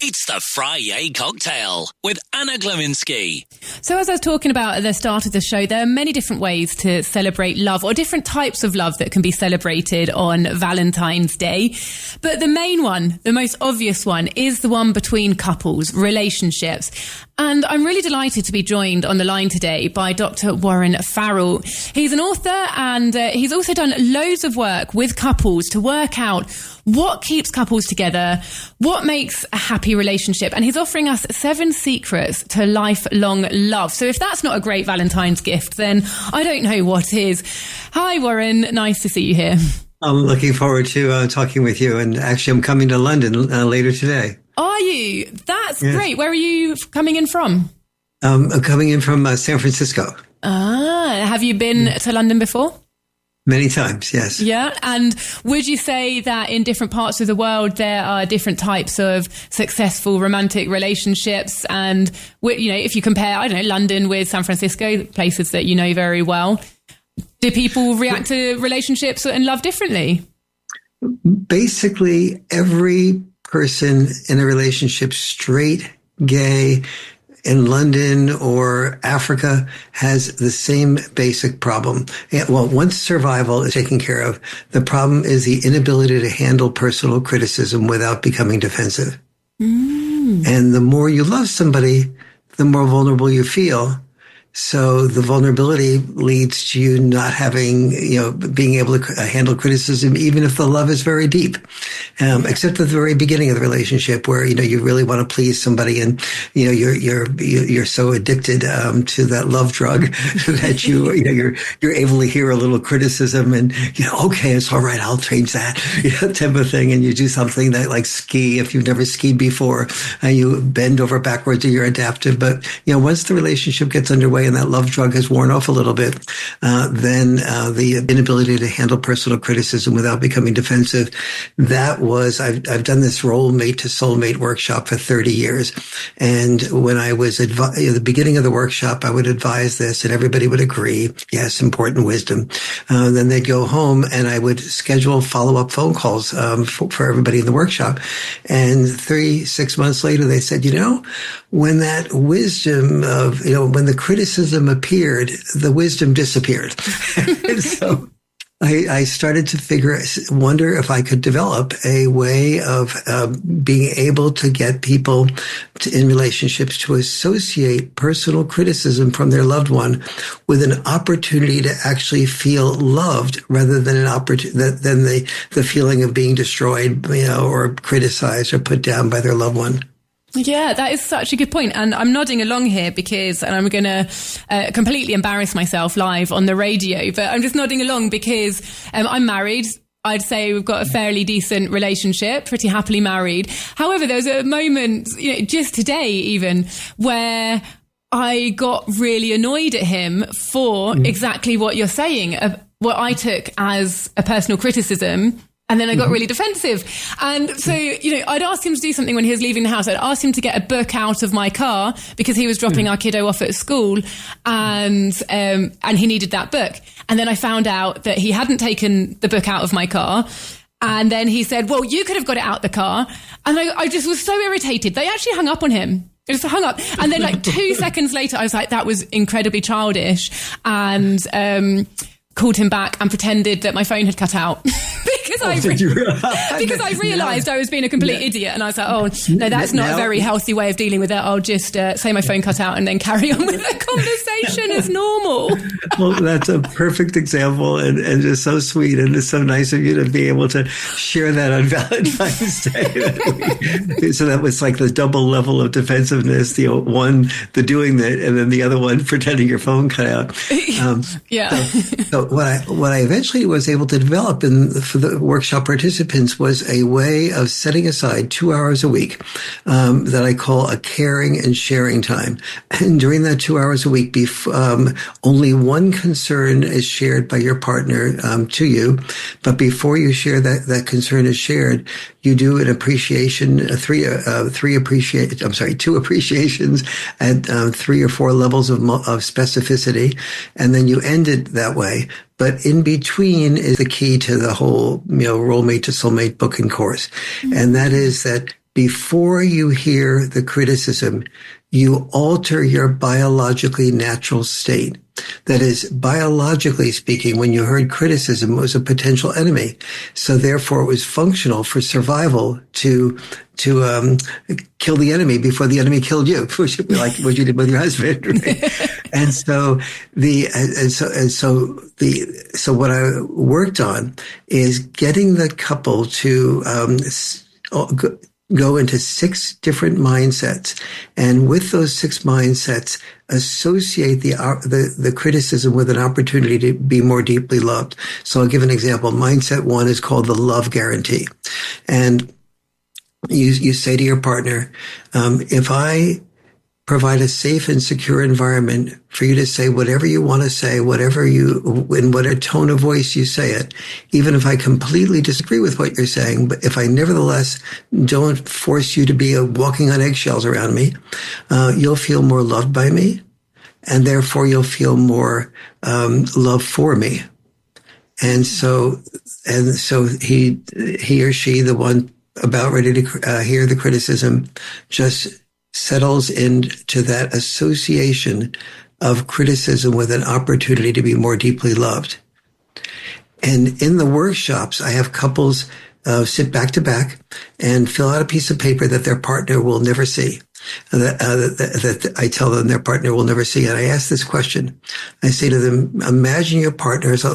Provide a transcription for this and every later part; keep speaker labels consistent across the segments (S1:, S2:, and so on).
S1: It's the Friday Cocktail with Anna Glowinski.
S2: So as I was talking about at the start of the show, there are many different ways to celebrate love, or different types of love that can be celebrated on Valentine's Day. But the main one, the most obvious one, is the one between couples, relationships. And I'm really delighted to be joined on the line today by Dr. Warren Farrell. He's an author, and he's also done loads of work with couples to work out what keeps couples together, what makes a happy relationship, and he's offering us 7 secrets to lifelong love. So if that's not a great Valentine's gift, then I don't know what is. Hi, Warren. Nice to see you here.
S3: I'm looking forward to talking with you, and actually I'm coming to London later today.
S2: Are you? That's great. Where are you coming in from?
S3: I'm coming in from San Francisco.
S2: Have you been to London before?
S3: Many times, yes.
S2: Yeah. And would you say that in different parts of the world, there are different types of successful romantic relationships? And, you know, if you compare, I don't know, London with San Francisco, places that you know very well, do people react to relationships and love differently?
S3: Basically, every person in a relationship, straight, gay, in London or Africa, has the same basic problem. Well, once survival is taken care of, the problem is the inability to handle personal criticism without becoming defensive. And the more you love somebody, the more vulnerable you feel. So the vulnerability leads to you not having, being able to handle criticism, even if the love is very deep, except at the very beginning of the relationship where, you really want to please somebody and, you're so addicted, to that love drug that you're able to hear a little criticism and, okay, it's all right. I'll change that, type of thing. And you do something that like ski, if you've never skied before, and you bend over backwards and you're adaptive. But, once the relationship gets underway, and that love drug has worn off a little bit, then the inability to handle personal criticism without becoming defensive, that was, I've done this role mate to soulmate workshop for 30 years. And when I was at the beginning of the workshop, I would advise this and everybody would agree. Yes, important wisdom. Then they'd go home and I would schedule follow-up phone calls for everybody in the workshop. And 6 months later, they said, when that wisdom of, when the criticism appeared, the wisdom disappeared. So I started to wonder if I could develop a way of being able to get people in relationships to associate personal criticism from their loved one with an opportunity to actually feel loved rather than than the feeling of being destroyed, or criticized or put down by their loved one.
S2: Yeah, that is such a good point. And I'm nodding along here and I'm going to completely embarrass myself live on the radio, but I'm just nodding along because I'm married. I'd say we've got a fairly decent relationship, pretty happily married. However, there was a moment, just today even, where I got really annoyed at him for exactly what you're saying, what I took as a personal criticism. And then I got really defensive. And so, I'd ask him to do something when he was leaving the house. I'd ask him to get a book out of my car because he was dropping our kiddo off at school and he needed that book. And then I found out that he hadn't taken the book out of my car. And then he said, well, you could have got it out the car. And I just was so irritated. They actually hung up on him. It just hung up. And then 2 seconds later, I was like, that was incredibly childish. And, called him back and pretended that my phone had cut out because I realised I was being a complete idiot, and I was like, oh no, that's not a very healthy way of dealing with it. I'll just say my phone cut out and then carry on with the conversation as normal.
S3: Well, that's a perfect example, and just so sweet, and it's so nice of you to be able to share that on Valentine's Day. So that was like the double level of defensiveness, one, the doing that, and then the other one, pretending your phone cut out. So what I eventually was able to develop for the workshop participants was a way of setting aside 2 hours a week that I call a caring and sharing time. And during that 2 hours a week, only one concern is shared by your partner to you. But before you share that concern is shared, you do an appreciation, two appreciations at 3 or 4 levels of specificity, and then you end it that way. But in between is the key to the whole, role mate to soulmate book and course. And that is that before you hear the criticism, you alter your biologically natural state. That is, biologically speaking, when you heard criticism, it was a potential enemy. So therefore, it was functional for survival to kill the enemy before the enemy killed you, which would be like what you did with your husband. Right? So what I worked on is getting the couple to go into 6 different mindsets, and with those 6 mindsets, associate the criticism with an opportunity to be more deeply loved. So I'll give an example. Mindset 1 is called the love guarantee, and you say to your partner, if I provide a safe and secure environment for you to say whatever you want to say, in whatever tone of voice you say it, even if I completely disagree with what you're saying, but if I nevertheless don't force you to be walking on eggshells around me, you'll feel more loved by me, and therefore you'll feel more love for me. And so he or she, the one about ready to hear the criticism, just settles into that association of criticism with an opportunity to be more deeply loved. And in the workshops, I have couples sit back to back and fill out a piece of paper that their partner will never see. That I tell them their partner will never see. And I ask this question. I say to them, imagine your partner is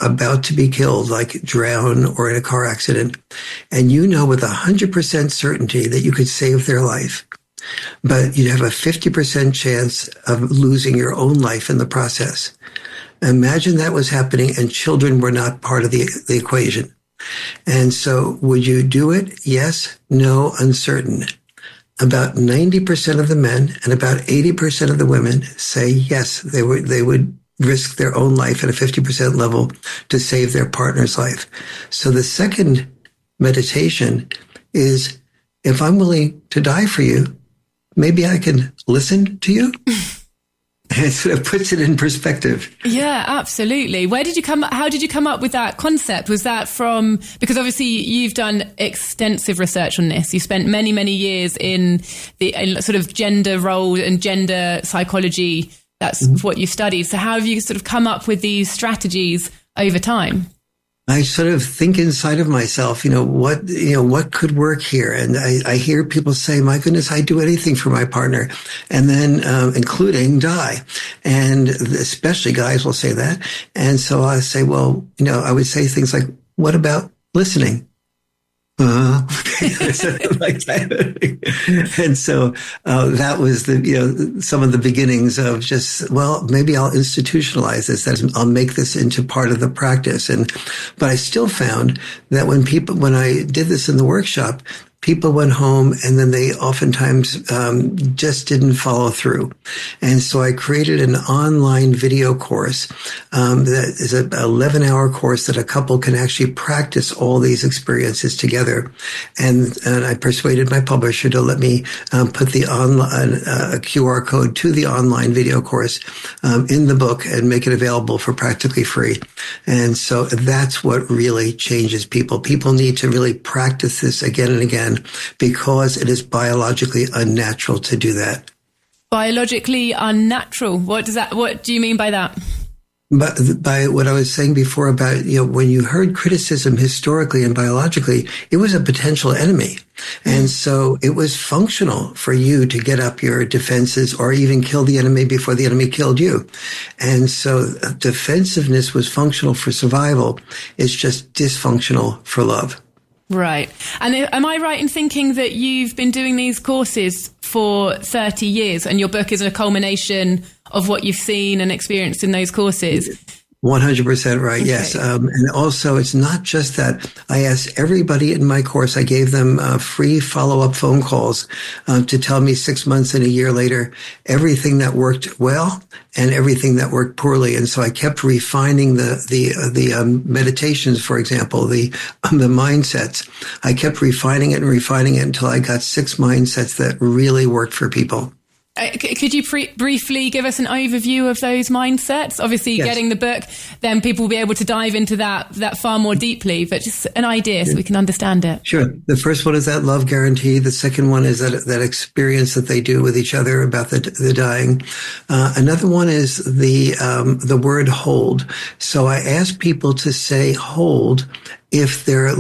S3: about to be killed, like drown or in a car accident, and you know with 100% certainty that you could save their life. But you'd have a 50% chance of losing your own life in the process. Imagine that was happening and children were not part of the equation. And so would you do it? Yes, no, uncertain. About 90% of the men and about 80% of the women say yes, they would risk their own life at a 50% level to save their partner's life. So the second meditation is, if I'm willing to die for you, maybe I can listen to you. It sort of puts it in perspective.
S2: Yeah, absolutely. How did you come up with that concept? Was that from, because obviously you've done extensive research on this. You spent many, many years in sort of gender role and gender psychology. That's what you studied. So how have you sort of come up with these strategies over time?
S3: I sort of think inside of myself, what could work here? And I hear people say, my goodness, I'd do anything for my partner. And then, including die. And especially guys will say that. And so I say, well, I would say things like, what about listening? Like that. And so that was some of the beginnings of just, well, maybe I'll institutionalize this. That is, I'll make this into part of the practice. But I still found that when I did this in the workshop, people went home and then they oftentimes just didn't follow through. And so I created an online video course that is an 11-hour course that a couple can actually practice all these experiences together. And I persuaded my publisher to let me put the online QR code to the online video course in the book and make it available for practically free. And so that's what really changes people. People need to really practice this again and again, because it is biologically unnatural to do that. Biologically unnatural? What do you mean by that? But by what I was saying before about, when you heard criticism historically and biologically, it was a potential enemy. And so it was functional for you to get up your defenses or even kill the enemy before the enemy killed you. And so defensiveness was functional for survival. It's just dysfunctional for love. Right. And am I right in thinking that you've been doing these courses for 30 years and your book is a culmination of what you've seen and experienced in those courses? 100% right. Okay. Yes. And also it's not just that. I asked everybody in my course, I gave them free follow-up phone calls to tell me 6 months and a year later, everything that worked well and everything that worked poorly. And so I kept refining the meditations, for example, the mindsets. I kept refining it until I got 6 mindsets that really worked for people.
S2: Could you briefly give us an overview of those mindsets? Obviously,
S3: Yes.
S2: getting the book, then people will be able to dive into that far more deeply, but just an idea so we can understand it.
S3: Sure. The first one is that love guarantee. The second one is that experience that they do with each other about the dying. Another one is the word hold. So I ask people to say hold if they're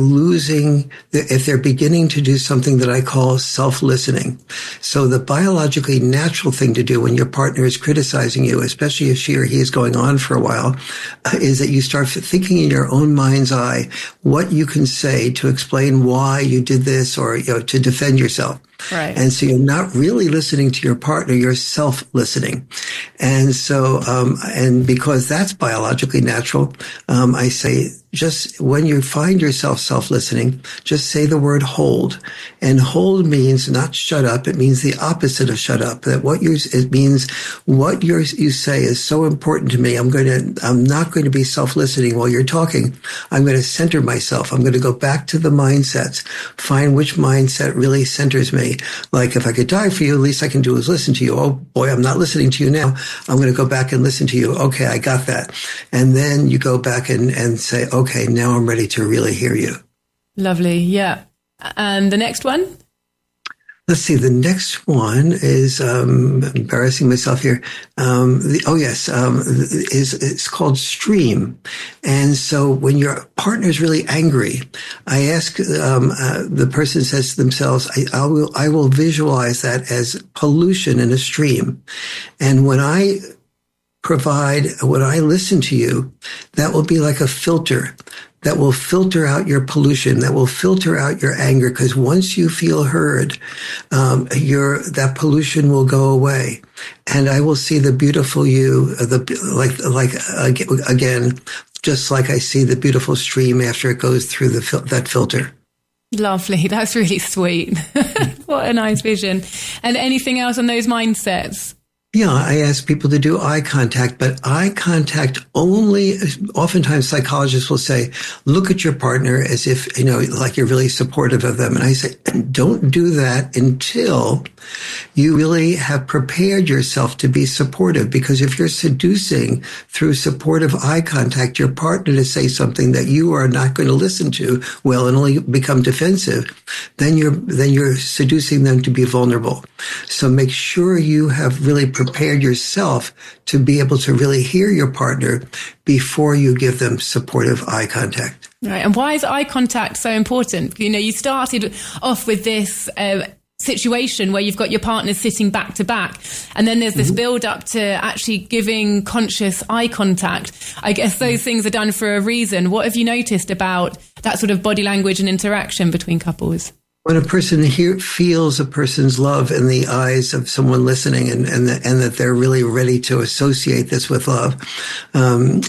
S3: beginning to do something that I call self-listening. So the biologically natural thing to do when your partner is criticizing you, especially if she or he is going on for a while, is that you start thinking in your own mind's eye what you can say to explain why you did this, or to defend yourself.
S2: Right.
S3: And so you're not really listening to your partner, you're self-listening. And so, and because that's biologically natural, I say, just when you find yourself self-listening, just say the word hold. And hold means not shut up. It means the opposite of shut up. It means what you say is so important to me. I'm not going to be self-listening while you're talking. I'm going to center myself. I'm going to go back to the mindsets, find which mindset really centers me. Like, if I could die for you, at least I can do is listen to you. Oh boy, I'm not listening to you now. I'm going to go back and listen to you. Okay, I got that. And then you go back and say, okay, now I'm ready to really hear you.
S2: Lovely. Yeah. And the next one?
S3: Let's see. The next one is embarrassing myself here. It's called stream. And so when your partner is really angry, I ask the person says to themselves, I will visualize that as pollution in a stream, and when I listen to you, that will be like a filter that will filter out your pollution, that will filter out your anger, because once you feel heard, that pollution will go away, and I will see the beautiful you, again, just like I see the beautiful stream after it goes through that filter.
S2: Lovely. That's really sweet. What a nice vision. And anything else on those mindsets?
S3: Yeah, I ask people to do eye contact, but eye contact only, oftentimes psychologists will say, look at your partner as if, like you're really supportive of them. And I say, don't do that until you really have prepared yourself to be supportive. Because if you're seducing through supportive eye contact your partner to say something that you are not going to listen to, well, and only become defensive, then you're seducing them to be vulnerable. So make sure you have really prepared yourself to be able to really hear your partner before you give them supportive eye contact.
S2: Right. And why is eye contact so important? You started off with this situation where you've got your partners sitting back to back, and then there's this build up to actually giving conscious eye contact. I guess those things are done for a reason. What have you noticed about that sort of body language and interaction between couples?
S3: When a person feels a person's love in the eyes of someone listening, and that they're really ready to associate this with love, then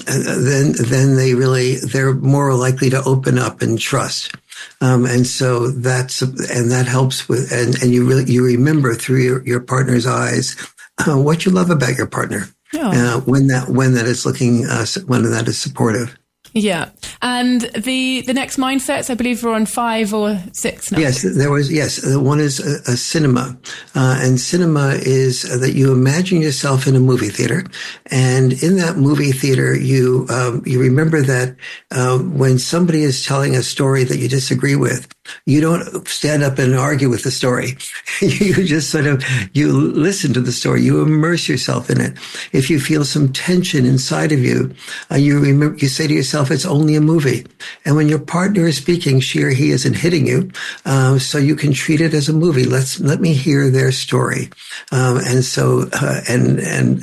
S3: they're more likely to open up and trust. And so that helps with, and you remember through your partner's eyes what you love about your partner.
S2: Yeah.
S3: When that is supportive.
S2: Yeah. And the next mindsets, I believe, we're on 5 or 6 now.
S3: Yes, one is a cinema. And cinema is that you imagine yourself in a movie theater. And in that movie theater, you remember that when somebody is telling a story that you disagree with, you don't stand up and argue with the story. You just you listen to the story. You immerse yourself in it. If you feel some tension inside of you, you say to yourself, it's only a movie. And when your partner is speaking, she or he isn't hitting you. So you can treat it as a movie. Let me hear their story. And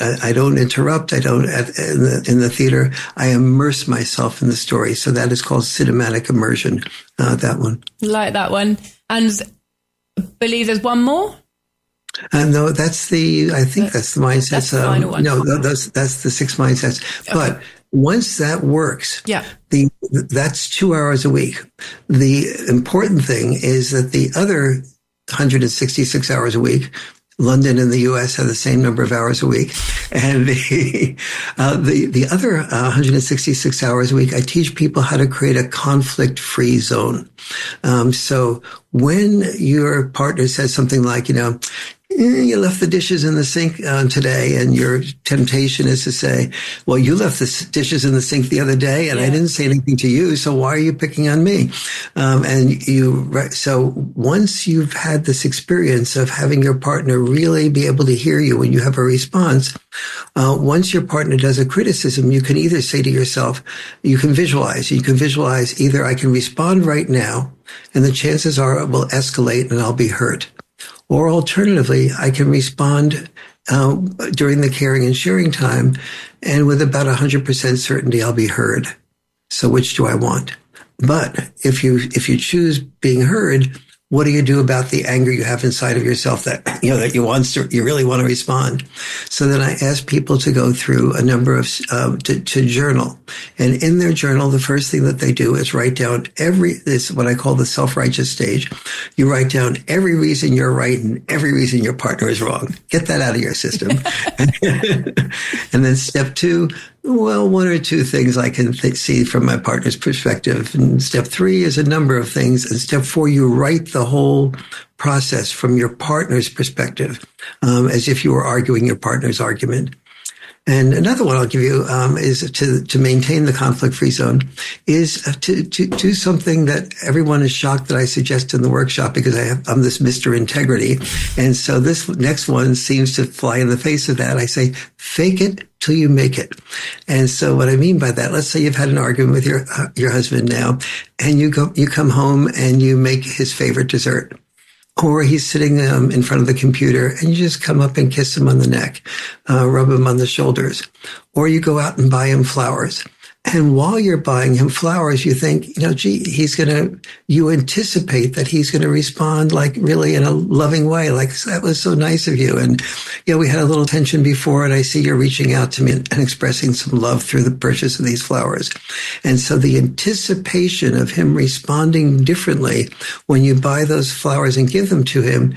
S3: I don't interrupt. I don't, in the theater, I immerse myself in the story. So that is called cinematic immersion. That one.
S2: Like that one. And I believe there's one more.
S3: No, that's the mindset.
S2: That's the final one.
S3: No, that's the 6 mindsets. Okay. But once that works, that's 2 hours a week. The important thing is that the other 166 hours a week, London and the U.S. have the same number of hours a week. And the other 166 hours a week, I teach people how to create a conflict-free zone. So when your partner says something like, You left the dishes in the sink today, and your temptation is to say, well, you left the dishes in the sink the other day, and I didn't say anything to you, so why are you picking on me? So once you've had this experience of having your partner really be able to hear you when you have a response, once your partner does a criticism, you can either say to yourself, you can visualize either I can respond right now, and the chances are it will escalate and I'll be hurt. Or alternatively, I can respond during the caring and sharing time, and with about 100% certainty, I'll be heard. So which do I want? But if you choose being heard, what do you do about the anger you have inside of yourself that you really want to respond? So then I ask people to go through a number of to journal, and in their journal, the first thing that they do is write down this what I call the self-righteous stage. You write down every reason you're right and every reason your partner is wrong. Get that out of your system. And then step 2. Well, 1 or 2 things I can see from my partner's perspective. And step 3 is a number of things. And step 4, you write the whole process from your partner's perspective, as if you were arguing your partner's argument. And another one I'll give you is to maintain the conflict-free zone is to do something that everyone is shocked that I suggest in the workshop, because I'm this Mr. Integrity. And so this next one seems to fly in the face of that. I say, fake it till you make it. And so what I mean by that, let's say you've had an argument with your husband now, and you come home and you make his favorite dessert. Or he's sitting in front of the computer and you just come up and kiss him on the neck, rub him on the shoulders. Or you go out and buy him flowers. And while you're buying him flowers, you think, you anticipate that he's going to respond like really in a loving way, like, that was so nice of you. And, we had a little tension before, and I see you're reaching out to me and expressing some love through the purchase of these flowers. And so the anticipation of him responding differently when you buy those flowers and give them to him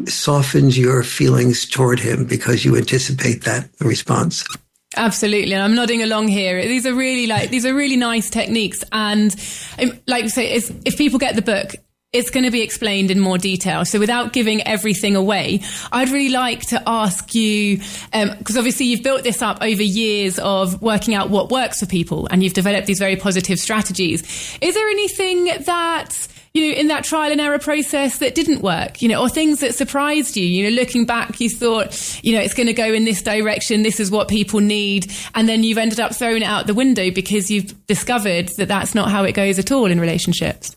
S3: softens your feelings toward him, because you anticipate that response.
S2: Absolutely. And I'm nodding along here. These are really nice techniques. And like you say, if people get the book, it's going to be explained in more detail. So without giving everything away, I'd really like to ask you, because obviously you've built this up over years of working out what works for people, and you've developed these very positive strategies. Is there anything that, in that trial and error process that didn't work, or things that surprised you? Looking back, you thought, it's going to go in this direction. This is what people need. And then you've ended up throwing it out the window because you've discovered that that's not how it goes at all in relationships.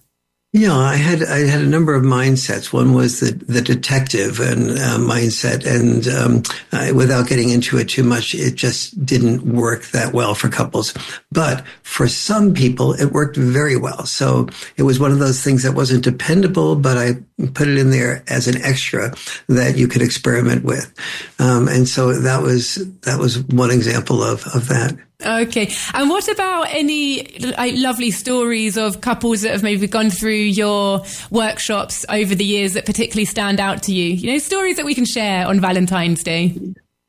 S3: Yeah, I had a number of mindsets. One was the detective and mindset, and without getting into it too much, it just didn't work that well for couples. But for some people, it worked very well. So it was one of those things that wasn't dependable, but I put it in there as an extra that you could experiment with. And so that was one example of that.
S2: Okay. And what about any lovely stories of couples that have maybe gone through your workshops over the years that particularly stand out to you? Stories that we can share on Valentine's Day.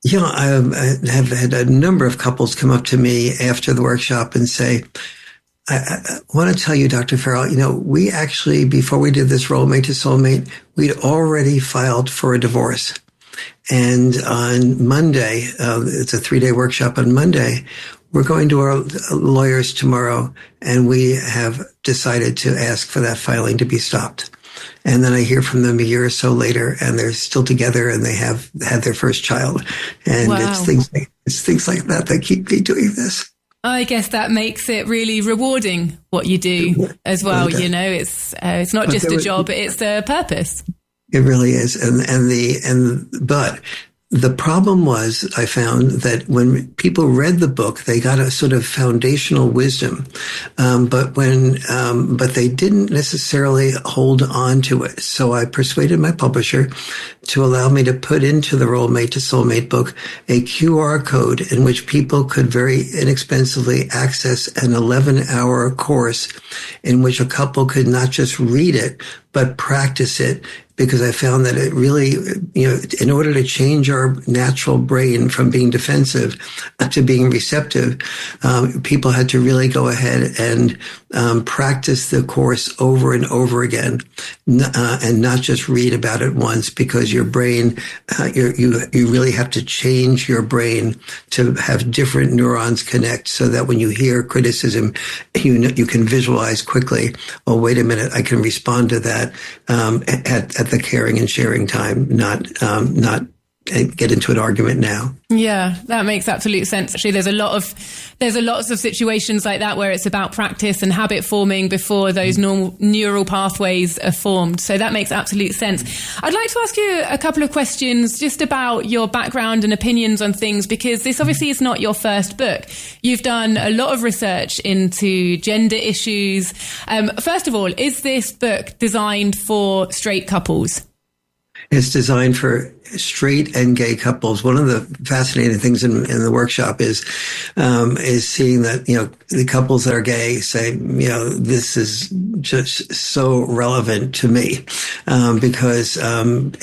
S3: Yeah, I have had a number of couples come up to me after the workshop and say, I want to tell you, Dr. Farrell, we actually, before we did this role mate to soulmate, we'd already filed for a divorce. And on Monday, it's a 3-day workshop on Monday, we're going to our lawyers tomorrow, and we have decided to ask for that filing to be stopped. And then I hear from them a year or so later, and they're still together, and they have had their first child. And
S2: wow.
S3: It's things like that that keep me doing this.
S2: I guess that makes it really rewarding what you do as well. It's not just a job, it's a purpose.
S3: It really is. But the problem was, I found that when people read the book, they got a sort of foundational wisdom, but they didn't necessarily hold on to it. So I persuaded my publisher to allow me to put into the Role Mate to Soulmate book a QR code in which people could very inexpensively access an 11-hour course in which a couple could not just read it, but practice it, because I found that it really, in order to change our natural brain from being defensive to being receptive, people had to really go ahead and practice the course over and over again, and not just read about it once, because your brain, you really have to change your brain to have different neurons connect, so that when you hear criticism, you can visualize quickly, oh, wait a minute, I can respond to that at the caring and sharing time, not get into an argument now.
S2: Yeah, that makes absolute sense. Actually, there's lots of situations like that where it's about practice and habit forming before those normal neural pathways are formed. So that makes absolute sense. I'd like to ask you a couple of questions just about your background and opinions on things, because this obviously is not your first book. You've done a lot of research into gender issues. First of all, is this book designed for straight couples?
S3: It's designed for straight and gay couples. One of the fascinating things in the workshop is seeing that, the couples that are gay say, this is just so relevant to me, because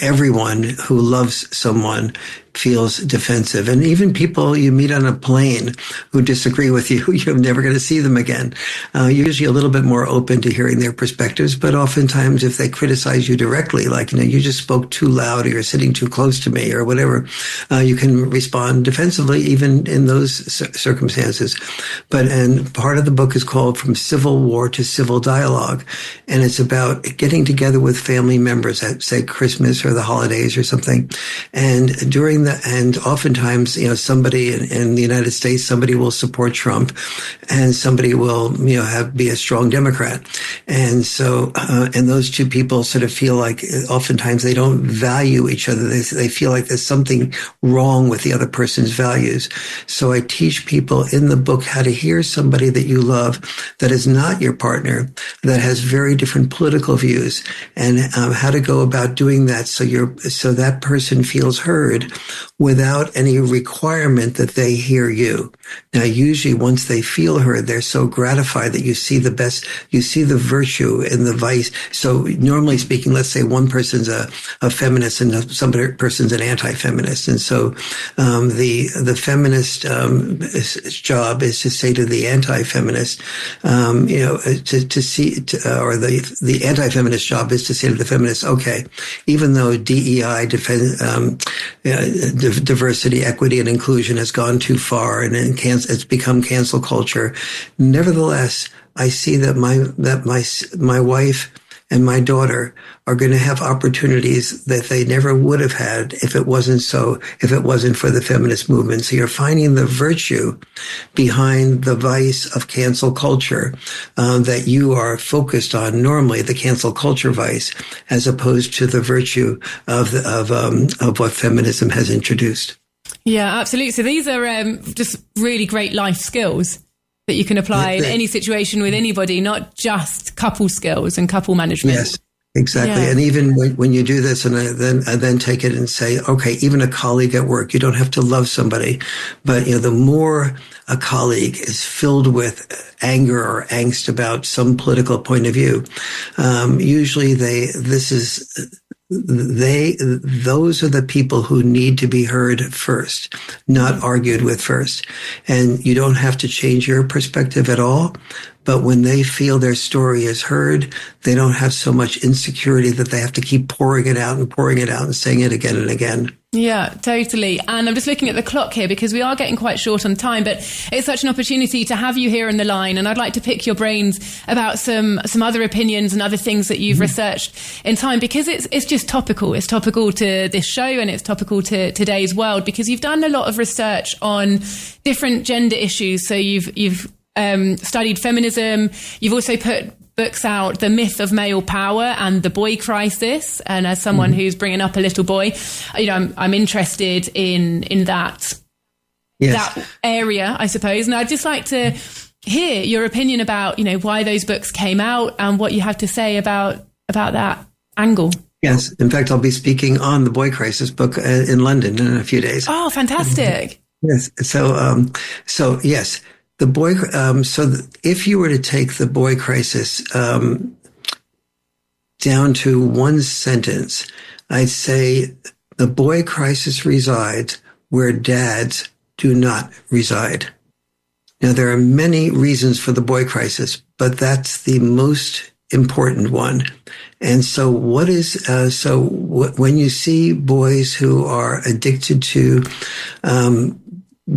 S3: everyone who loves someone feels defensive. And even people you meet on a plane who disagree with you, you're never going to see them again. You're usually a little bit more open to hearing their perspectives, but oftentimes if they criticize you directly, like, you just spoke too loud, or you're sitting too close to me, or whatever, you can respond defensively even in those circumstances. And part of the book is called From Civil War to Civil Dialogue. And it's about getting together with family members at, say, Christmas or the holidays or something. And and oftentimes, somebody in the United States, somebody will support Trump, and somebody will, be a strong Democrat. And so, and those two people sort of feel like oftentimes they don't value each other. They feel like there's something wrong with the other person's values. So I teach people in the book how to hear somebody that you love that is not your partner, that has very different political views, and how to go about doing that so that person feels heard without any requirement that they hear you. Now, usually once they feel heard, they're so gratified that you see the virtue in the vice. So normally speaking, let's say one person's a feminist and some other person's an anti-feminist. And so the feminist job is to say to the anti-feminist, the anti-feminist job is to say to the feminist, okay, even though DEI, diversity, equity, and inclusion has gone too far and it's become cancel culture, nevertheless, I see that my wife and my daughter are going to have opportunities that they never would have had if it wasn't for the feminist movement. So you're finding the virtue behind the vice of cancel culture that you are focused on normally, the cancel culture vice, as opposed to the virtue of what feminism has introduced.
S2: Yeah, absolutely. So these are just really great life skills that you can apply in any situation with anybody, not just couple skills and couple management.
S3: Yes, exactly.
S2: Yeah.
S3: And even when you do this, and I then take it and say, okay, even a colleague at work, you don't have to love somebody, but the more a colleague is filled with anger or angst about some political point of view, usually those are the people who need to be heard first, not argued with first. And you don't have to change your perspective at all. But when they feel their story is heard, they don't have so much insecurity that they have to keep pouring it out and saying it again and again.
S2: Yeah, totally. And I'm just looking at the clock here because we are getting quite short on time, but it's such an opportunity to have you here on the line. And I'd like to pick your brains about some other opinions and other things that you've researched in time, because it's just topical. It's topical to this show and it's topical to today's world, because you've done a lot of research on different gender issues. So you've studied feminism. You've also put books out, The Myth of Male Power and The Boy Crisis. And as someone who's bringing up a little boy, I'm interested in that, that area, I suppose. And I'd just like to hear your opinion about, why those books came out and what you have to say about that angle.
S3: Yes. In fact, I'll be speaking on The Boy Crisis book in London in a few days.
S2: Oh, fantastic.
S3: Yes. So yes. The boy. If you were to take The Boy Crisis down to one sentence, I'd say the boy crisis resides where dads do not reside. Now, there are many reasons for the boy crisis, but that's the most important one. And so when you see boys who are addicted to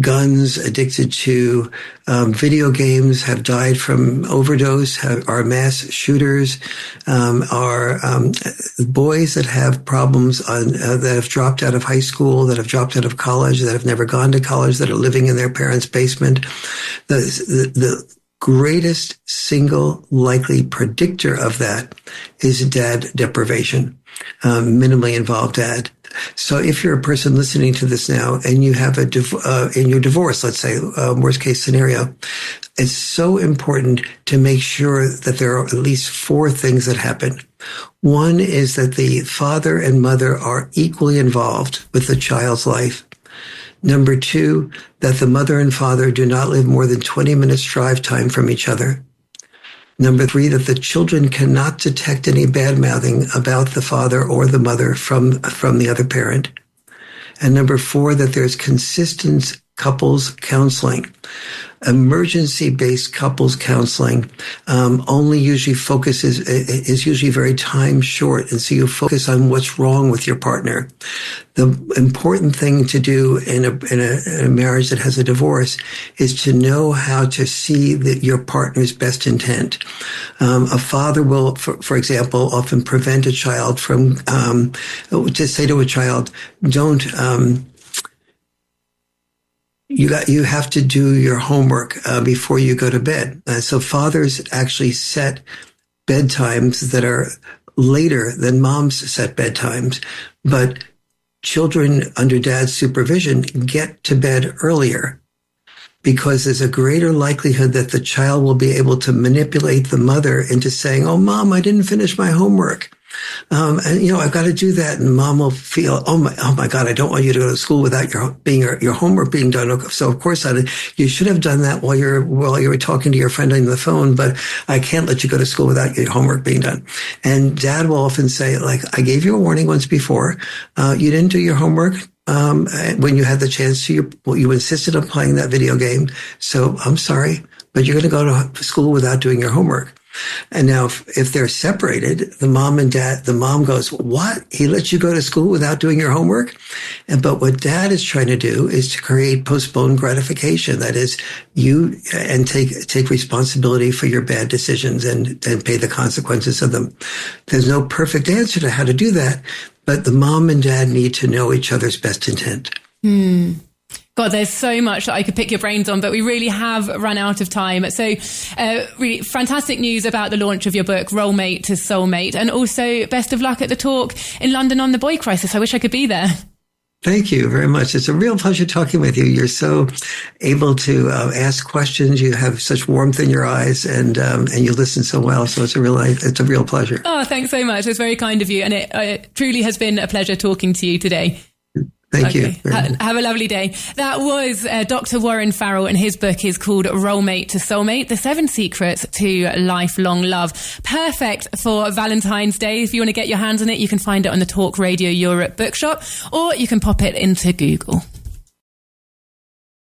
S3: guns, addicted to video games, have died from overdose, are mass shooters, are boys that have problems that have dropped out of high school, that have dropped out of college, that have never gone to college, that are living in their parents' basement. The greatest single likely predictor of that is dad deprivation, minimally involved dad. So if you're a person listening to this now and you have in your divorce, let's say, worst case scenario, it's so important to make sure that there are at least 4 things that happen. One is that the father and mother are equally involved with the child's life. Number 2, that the mother and father do not live more than 20 minutes drive time from each other. Number 3, that the children cannot detect any bad-mouthing about the father or the mother from the other parent. And number 4, that there's consistent couples counseling. Emergency-based couples counseling only usually is usually very time short, and so you focus on what's wrong with your partner. The important thing to do in a marriage that has a divorce is to know how to see your partner's best intent. A father will, for example, often prevent a child from to say to a child, "Don't." You have to do your homework before you go to bed. So fathers actually set bedtimes that are later than moms set bedtimes, but children under dad's supervision get to bed earlier because there's a greater likelihood that the child will be able to manipulate the mother into saying, "Oh, Mom, I didn't finish my homework. And I've got to do that." And mom will feel, oh my God, I don't want you to go to school without your homework being done. So of course you should have done that while you were talking to your friend on the phone, but I can't let you go to school without your homework being done. And dad will often say, like, I gave you a warning once before. You didn't do your homework. When you had the chance to, you insisted on playing that video game. So I'm sorry, but you're going to go to school without doing your homework. And now if they're separated, the mom goes, "What? He let you go to school without doing your homework?" But what dad is trying to do is to create postponed gratification. That is, and take responsibility for your bad decisions and pay the consequences of them. There's no perfect answer to how to do that, but the mom and dad need to know each other's best intent.
S2: God, there's so much that I could pick your brains on, but we really have run out of time. So really fantastic news about the launch of your book, Rollmate to Soulmate, and also best of luck at the talk in London on the boy crisis. I wish I could be there.
S3: Thank you very much. It's a real pleasure talking with you. You're so able to ask questions. You have such warmth in your eyes, and you listen so well. So it's a real pleasure.
S2: Oh, thanks so much. It's very kind of you, and it truly has been a pleasure talking to you today.
S3: Thank you.
S2: Have a lovely day. That was Dr. Warren Farrell, and his book is called Rollmate to Soulmate, The 7 Secrets to Lifelong Love. Perfect for Valentine's Day. If you want to get your hands on it, you can find it on the Talk Radio Europe bookshop, or you can pop it into Google.